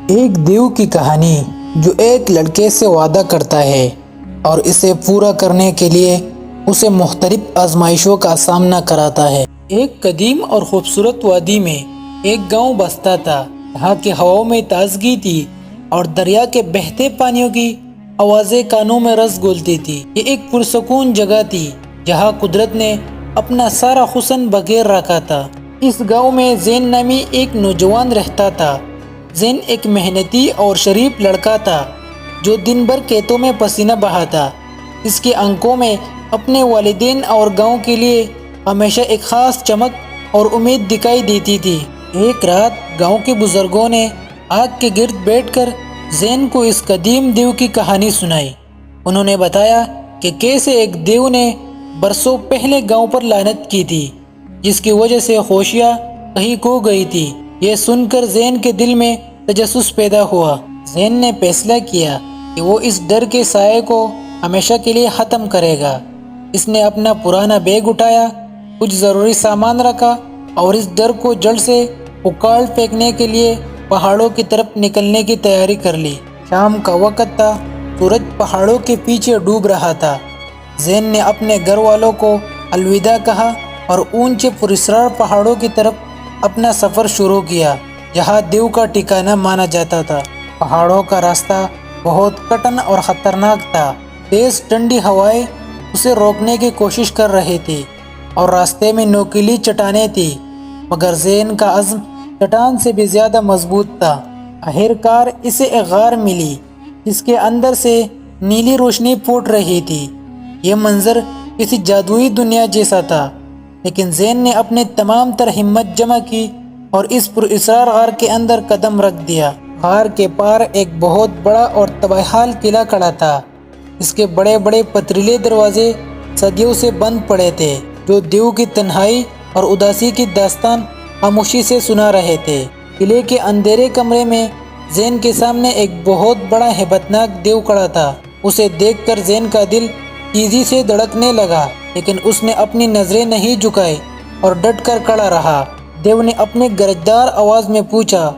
ایک دیو کی کہانی جو ایک لڑکے سے وعدہ کرتا ہے اور اسے پورا کرنے کے لیے اسے مختلف آزمائشوں کا سامنا کراتا ہے۔ ایک قدیم اور خوبصورت وادی میں ایک گاؤں بستا تھا جہاں کی ہواؤں میں تازگی تھی اور دریا کے بہتے پانیوں کی آوازیں کانوں میں رس گھولتی تھی۔ یہ ایک پرسکون جگہ تھی جہاں قدرت نے اپنا سارا حسن بکھیر رکھا تھا۔ اس گاؤں میں زین نامی ایک نوجوان رہتا تھا۔ زین ایک محنتی اور شریف لڑکا تھا جو دن بھر کھیتوں میں پسینہ بہاتا۔ اس کی آنکھوں میں اپنے والدین اور گاؤں کے لیے ہمیشہ ایک خاص چمک اور امید دکھائی دیتی تھی۔ ایک رات گاؤں کے بزرگوں نے آگ کے گرد بیٹھ کر زین کو اس قدیم دیو کی کہانی سنائی۔ انہوں نے بتایا کہ کیسے ایک دیو نے برسوں پہلے گاؤں پر لعنت کی تھی جس کی وجہ سے خوشیاں کہیں کھو گئی تھی۔ یہ سن کر زین کے دل میں تجسس پیدا ہوا۔ زین نے فیصلہ کیا کہ وہ اس ڈر کے سائے کو ہمیشہ کے لیے ختم کرے گا۔ اس نے اپنا پرانا بیگ اٹھایا، کچھ ضروری سامان رکھا اور اس ڈر کو جڑ سے اکھاڑ پھینکنے کے لیے پہاڑوں کی طرف نکلنے کی تیاری کر لی۔ شام کا وقت تھا، سورج پہاڑوں کے پیچھے ڈوب رہا تھا۔ زین نے اپنے گھر والوں کو الوداع کہا اور اونچے پراسرار پہاڑوں کی طرف اپنا سفر شروع کیا جہاں دیو کا ٹھکانہ مانا جاتا تھا۔ پہاڑوں کا راستہ بہت کٹن اور خطرناک تھا۔ تیز ٹھنڈی ہوائیں اسے روکنے کی کوشش کر رہی تھی اور راستے میں نوکیلی چٹانیں تھیں، مگر زین کا عزم چٹان سے بھی زیادہ مضبوط تھا۔ آخرکار اسے ایک غار ملی جس کے اندر سے نیلی روشنی پھوٹ رہی تھی۔ یہ منظر کسی جادوئی دنیا جیسا تھا، لیکن زین نے اپنے تمام تر ہمت جمع کی اور اس پراسرار غار کے اندر قدم رکھ دیا۔ غار کے پار ایک بہت بڑا اور تباہحال قلعہ کھڑا تھا۔ اس کے بڑے بڑے پتھریلے دروازے صدیوں سے بند پڑے تھے جو دیو کی تنہائی اور اداسی کی داستان خاموشی سے سنا رہے تھے۔ قلعے کے اندھیرے کمرے میں زین کے سامنے ایک بہت بڑا ہیبتناک دیو کھڑا تھا۔ اسے دیکھ کر زین کا دل تیزی سے دھڑکنے لگا، لیکن اس نے اپنی نظریں نہیں جھکائی اور ڈٹ کر کھڑا رہا۔ دیو نے اپنے گرجدار آواز میں پوچھا،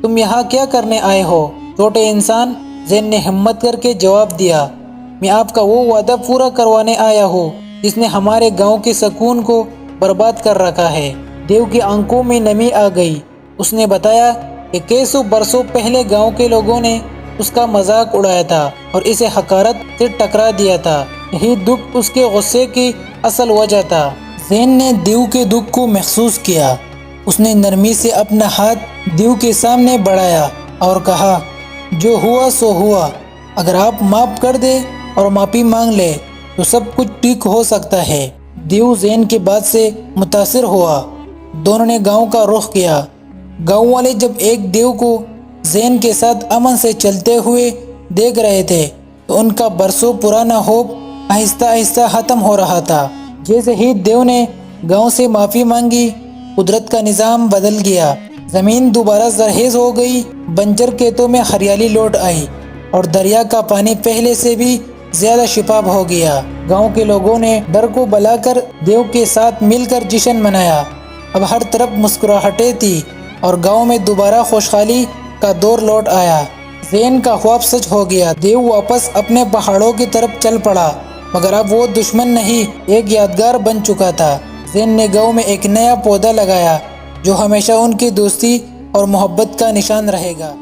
تم یہاں کیا کرنے آئے ہو چھوٹے انسان؟ زین نے ہمت کر کے جواب دیا، میں آپ کا وہ وعدہ پورا کروانے آیا ہوں جس نے ہمارے گاؤں کے سکون کو برباد کر رکھا ہے۔ دیو کی آنکھوں میں نمی آ گئی۔ اس نے بتایا کہ کیسوں برسوں پہلے گاؤں کے لوگوں نے اس کا مذاق اڑایا تھا اور اسے حقارت سے ٹکرا دیا تھا۔ یہی دکھ اس کے غصے کی اصل وجہ تھا۔ زین نے دیو کے دکھ کو محسوس کیا۔ اس نے نرمی سے اپنا ہاتھ دیو کے سامنے بڑھایا اور کہا، جو ہوا سو ہوا، اگر آپ معاف کر دے اور معافی مانگ لے تو سب کچھ ٹھیک ہو سکتا ہے۔ دیو زین کی بات سے متاثر ہوا۔ دونوں نے گاؤں کا رخ کیا۔ گاؤں والے جب ایک دیو کو زین کے ساتھ امن سے چلتے ہوئے دیکھ رہے تھے تو ان کا برسوں پرانا خوف آہستہ آہستہ ختم ہو رہا تھا۔ جیسے ہی دیو نے گاؤں سے معافی مانگی، قدرت کا نظام بدل گیا۔ زمین دوبارہ زرخیز ہو گئی، بنجر کھیتوں میں ہریالی لوٹ آئی اور دریا کا پانی پہلے سے بھی زیادہ شفاف ہو گیا۔ گاؤں کے لوگوں نے ڈر کو بھلا کر دیو کے ساتھ مل کر جشن منایا۔ اب ہر طرف مسکراہٹیں تھی اور گاؤں میں دوبارہ خوشحالی کا دور لوٹ آیا۔ زین کا خواب سچ ہو گیا۔ دیو واپس اپنے پہاڑوں کی طرف چل پڑا، مگر اب وہ دشمن نہیں، ایک یادگار بن چکا تھا۔ زین نے گاؤں میں ایک نیا پودا لگایا جو ہمیشہ ان کی دوستی اور محبت کا نشان رہے گا۔